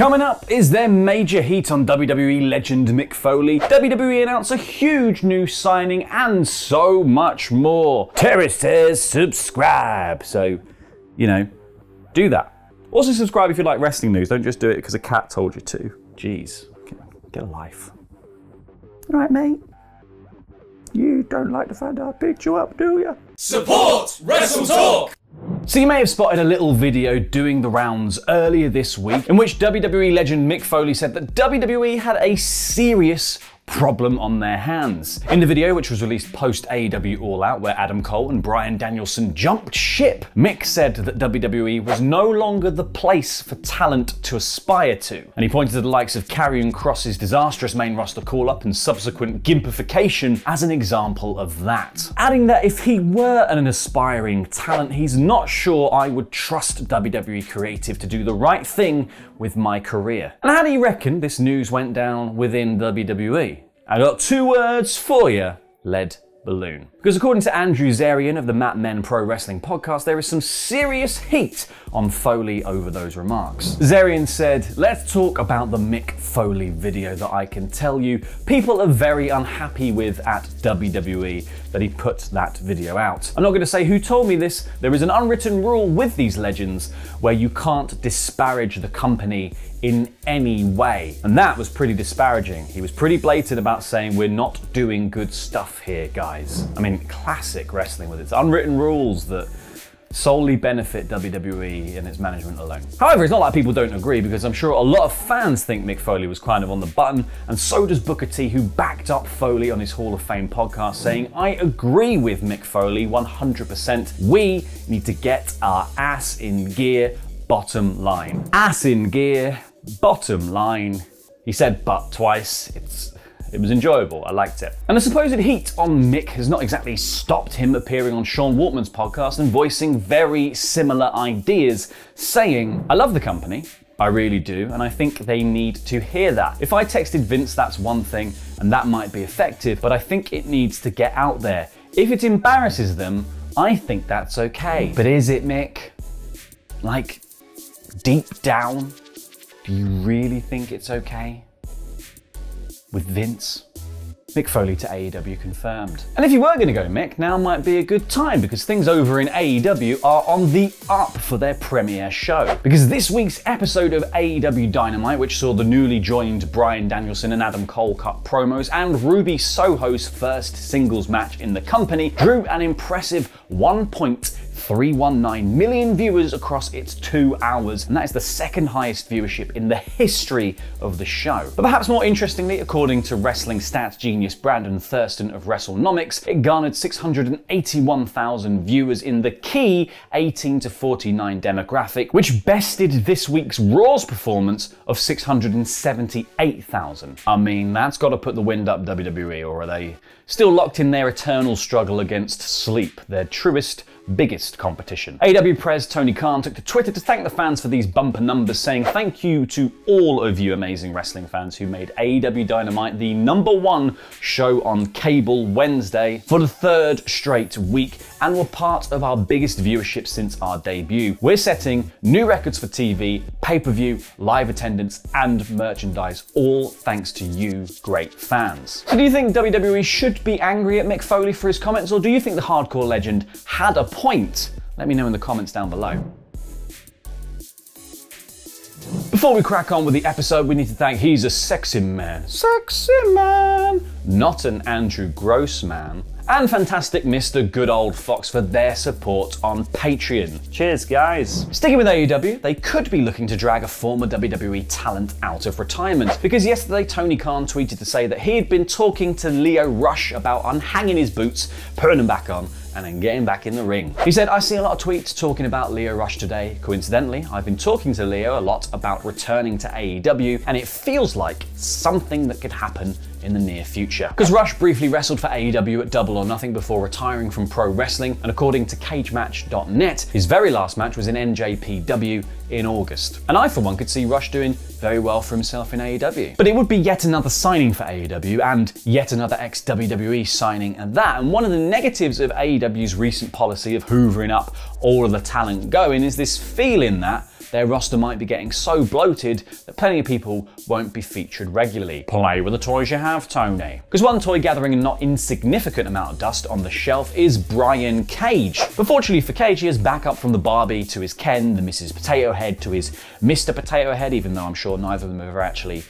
Coming up, is there major heat on WWE legend Mick Foley? WWE announced a huge new signing and so much more. Terry says subscribe. So, you know, do that. Also subscribe if you like wrestling news. Don't just do it because a cat told you to. Jeez, get a life. All right, mate. You don't like the fact that I picked you up, do you? Support WrestleTalk! So you may have spotted a little video doing the rounds earlier this week in which WWE legend Mick Foley said that WWE had a serious problem on their hands. In the video, which was released post AEW All Out, where Adam Cole and Bryan Danielson jumped ship, Mick said that WWE was no longer the place for talent to aspire to. And he pointed to the likes of Karrion Kross's disastrous main roster call-up and subsequent gimpification as an example of that. Adding that if he were an aspiring talent, he's not sure I would trust WWE Creative to do the right thing with my career. And how do you reckon this news went down within WWE? I got two words for you: lead balloon. Because according to Andrew Zarian of the Mat Men Pro Wrestling podcast, there is some serious heat on Foley over those remarks. Zarian said, "Let's talk about the Mick Foley video that I can tell you people are very unhappy with at WWE that he put that video out. I'm not going to say who told me this. There is an unwritten rule with these legends where you can't disparage the company in any way." And that was pretty disparaging. He was pretty blatant about saying we're not doing good stuff here, guys. I mean, classic wrestling with its unwritten rules that solely benefit WWE and its management alone. However, it's not like people don't agree, because I'm sure a lot of fans think Mick Foley was kind of on the button, and so does Booker T, who backed up Foley on his Hall of Fame podcast, saying, "I agree with Mick Foley 100%. We need to get our ass in gear, bottom line." Ass in gear, bottom line. He said "but" twice. It was enjoyable, I liked it. And the supposed heat on Mick has not exactly stopped him appearing on Sean Waltman's podcast and voicing very similar ideas, saying, "I love the company, I really do, and I think they need to hear that. If I texted Vince, that's one thing, and that might be effective, but I think it needs to get out there. If it embarrasses them, I think that's okay." But is it, Mick? Like, deep down, do you really think it's okay? With Vince? Mick Foley to AEW confirmed. And if you were going to go Mick, now might be a good time, because things over in AEW are on the up for their premiere show. Because this week's episode of AEW Dynamite, which saw the newly joined Bryan Danielson and Adam Cole cut promos, and Ruby Soho's first singles match in the company, drew an impressive 1.319 million viewers across its 2 hours, and that is the second highest viewership in the history of the show. But perhaps more interestingly, according to wrestling stats genius Brandon Thurston of WrestleNomics, it garnered 681,000 viewers in the key 18 to 49 demographic, which bested this week's Raw's performance of 678,000. I mean, that's got to put the wind up WWE, or are they still locked in their eternal struggle against sleep, their truest, biggest competition? AEW Prez Tony Khan took to Twitter to thank the fans for these bumper numbers, saying, "Thank you to all of you amazing wrestling fans who made AEW Dynamite the #1 show on cable Wednesday for the 3rd straight week, and were part of our biggest viewership since our debut. We're setting new records for TV, pay-per-view, live attendance, and merchandise, all thanks to you great fans." So do you think WWE should be angry at Mick Foley for his comments, or do you think the hardcore legend had a point? Let me know in the comments down below. Before we crack on with the episode, we need to thank He's a Sexy Man. Sexy Man! Not an Andrew Gross man. And fantastic Mr. Good Old Fox for their support on Patreon. Cheers, guys. Sticking with AEW, they could be looking to drag a former WWE talent out of retirement, because yesterday Tony Khan tweeted to say that he had been talking to Lio Rush about unhanging his boots, putting them back on, and then getting back in the ring. He said, "I see a lot of tweets talking about Lio Rush today. Coincidentally, I've been talking to Lio a lot about returning to AEW, and it feels like something that could happen in the near future." Because Rush briefly wrestled for AEW at Double or Nothing before retiring from pro wrestling, and according to CageMatch.net, his very last match was in NJPW in August. And I, for one, could see Rush doing very well for himself in AEW. But it would be yet another signing for AEW, and yet another ex-WWE signing at that. And one of the negatives of AEW's recent policy of hoovering up all of the talent going is this feeling that their roster might be getting so bloated that plenty of people won't be featured regularly. Play with the toys you have, Tony. Because one toy gathering a not insignificant amount of dust on the shelf is Brian Cage. But fortunately for Cage, he is back up from the Barbie to his Ken, the Mrs. Potato Head to his Mr. Potato Head, even though I'm sure neither of them have ever actually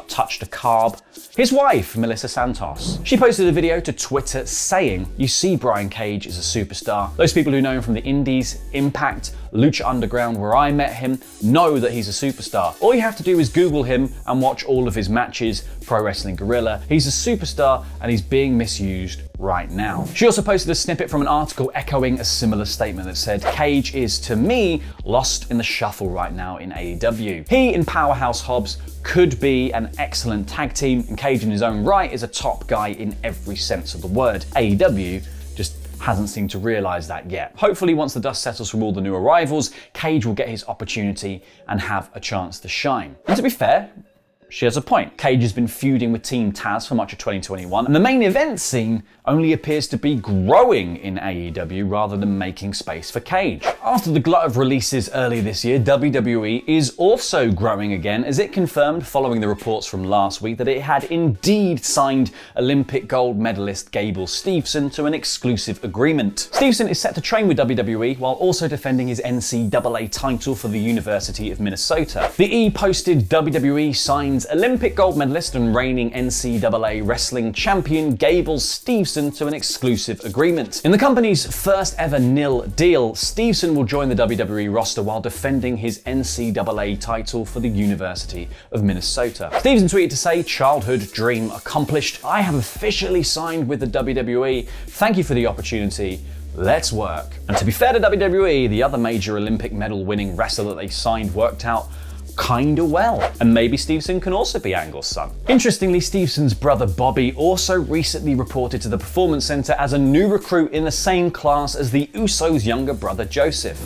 touched a carb. His wife, Melissa Santos, she posted a video to Twitter saying, "You see, Brian Cage is a superstar. Those people who know him from the Indies, Impact, Lucha Underground, where I met him, know that he's a superstar. All you have to do is Google him and watch all of his matches, Pro Wrestling Guerrilla. He's a superstar and he's being misused right now." She also posted a snippet from an article echoing a similar statement that said, "Cage is, to me, lost in the shuffle right now in AEW. He and Powerhouse Hobbs could be an excellent tag team, and Cage in his own right is a top guy in every sense of the word. AEW just hasn't seemed to realise that yet. Hopefully once the dust settles from all the new arrivals, Cage will get his opportunity and have a chance to shine." And to be fair, she has a point. Cage has been feuding with Team Taz for much of 2021, and the main event scene only appears to be growing in AEW rather than making space for Cage. After the glut of releases earlier this year, WWE is also growing again, as it confirmed following the reports from last week that it had indeed signed Olympic gold medalist Gable Steveson to an exclusive agreement. Steveson is set to train with WWE while also defending his NCAA title for the University of Minnesota. The E posted WWE Signs Olympic gold medalist and reigning NCAA wrestling champion Gable Steveson to an exclusive agreement. In the company's first ever nil deal, Steveson will join the WWE roster while defending his NCAA title for the University of Minnesota. Steveson tweeted to say, "Childhood dream accomplished. I have officially signed with the WWE. Thank you for the opportunity. Let's work." And to be fair to WWE, the other major Olympic medal winning wrestler that they signed worked out kinda well. And maybe Steveson can also be Angle's son. Interestingly, Steveson's brother Bobby also recently reported to the Performance Center as a new recruit in the same class as the Usos' younger brother Joseph.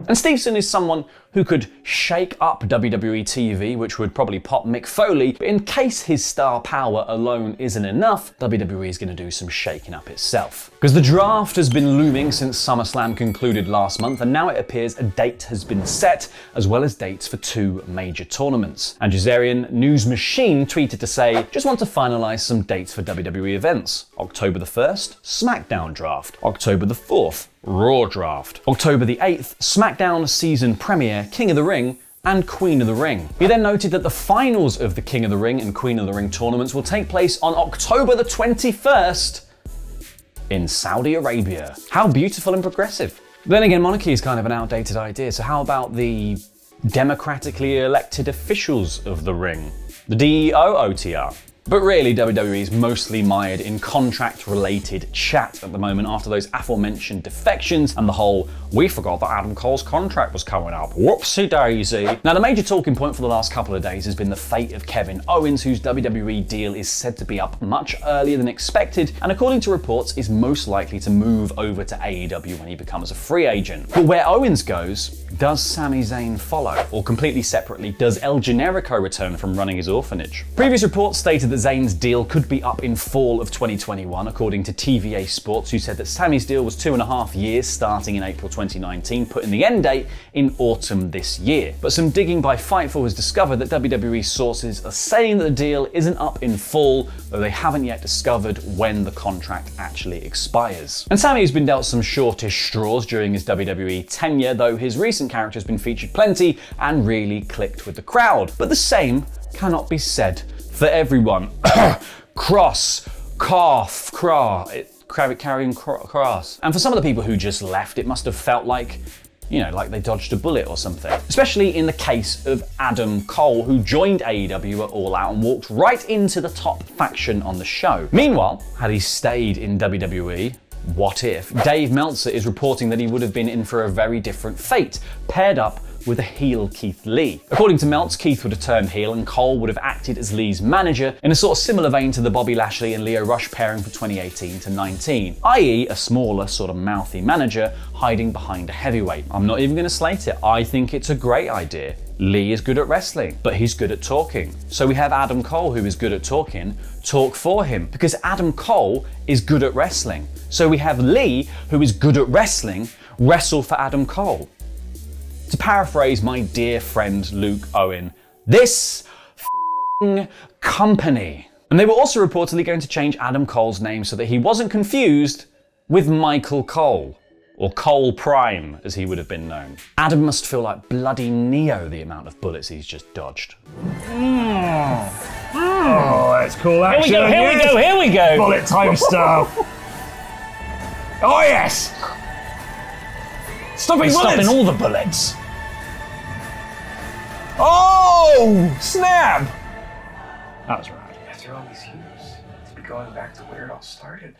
And Steveson is someone who could shake up WWE TV, which would probably pop Mick Foley, but in case his star power alone isn't enough, WWE is going to do some shaking up itself. Because the draft has been looming since SummerSlam concluded last month, and now it appears a date has been set, as well as dates for 2 major tournaments. And Jazarian News Machine tweeted to say, "Just want to finalise some dates for WWE events. October the 1st, SmackDown Draft. October the 4th, Raw Draft. October the 8th, SmackDown Season Premiere, King of the Ring, and Queen of the Ring." He then noted that the finals of the King of the Ring and Queen of the Ring tournaments will take place on October the 21st in Saudi Arabia. How beautiful and progressive. Then again, monarchy is kind of an outdated idea, so how about the democratically elected officials of the ring? The DEO OTR. But really, WWE is mostly mired in contract-related chat at the moment after those aforementioned defections and the whole, "we forgot that Adam Cole's contract was coming up, whoopsie daisy." Now, the major talking point for the last couple of days has been the fate of Kevin Owens, whose WWE deal is said to be up much earlier than expected, and according to reports, is most likely to move over to AEW when he becomes a free agent. But where Owens goes, does Sami Zayn follow? Or completely separately, does El Generico return from running his orphanage? Previous reports stated that Zayn's deal could be up in fall of 2021, according to TVA Sports, who said that Sami's deal was 2.5 years starting in April 2019, putting the end date in autumn this year. But some digging by Fightful has discovered that WWE sources are saying that the deal isn't up in fall, though they haven't yet discovered when the contract actually expires. And Sami has been dealt some shortish straws during his WWE tenure, though his recent character has been featured plenty and really clicked with the crowd. But the same cannot be said for everyone. Cross, cough, carrying cross. And for some of the people who just left, it must have felt like, like they dodged a bullet or something. Especially in the case of Adam Cole, who joined AEW at All Out and walked right into the top faction on the show. Meanwhile, had he stayed in WWE, what if? Dave Meltzer is reporting that he would have been in for a very different fate, paired up with a heel Keith Lee. According to Meltz, Keith would have turned heel and Cole would have acted as Lee's manager in a sort of similar vein to the Bobby Lashley and Lio Rush pairing from 2018 to 19, i.e. a smaller, sort of mouthy manager hiding behind a heavyweight. I'm not even going to slate it. I think it's a great idea. Lee is good at wrestling, but he's good at talking. So we have Adam Cole, who is good at talking, talk for him, because Adam Cole is good at wrestling. So we have Lee, who is good at wrestling, wrestle for Adam Cole. To paraphrase my dear friend Luke Owen, this company. And they were also reportedly going to change Adam Cole's name so that he wasn't confused with Michael Cole, or Cole Prime as he would have been known. Adam must feel like bloody Neo the amount of bullets he's just dodged. Oh, that's cool action. Here we go. Bullet time style. Oh yes! Stopping all the bullets. Oh, snap! That was rad. After all these years, to be going back to where it all started.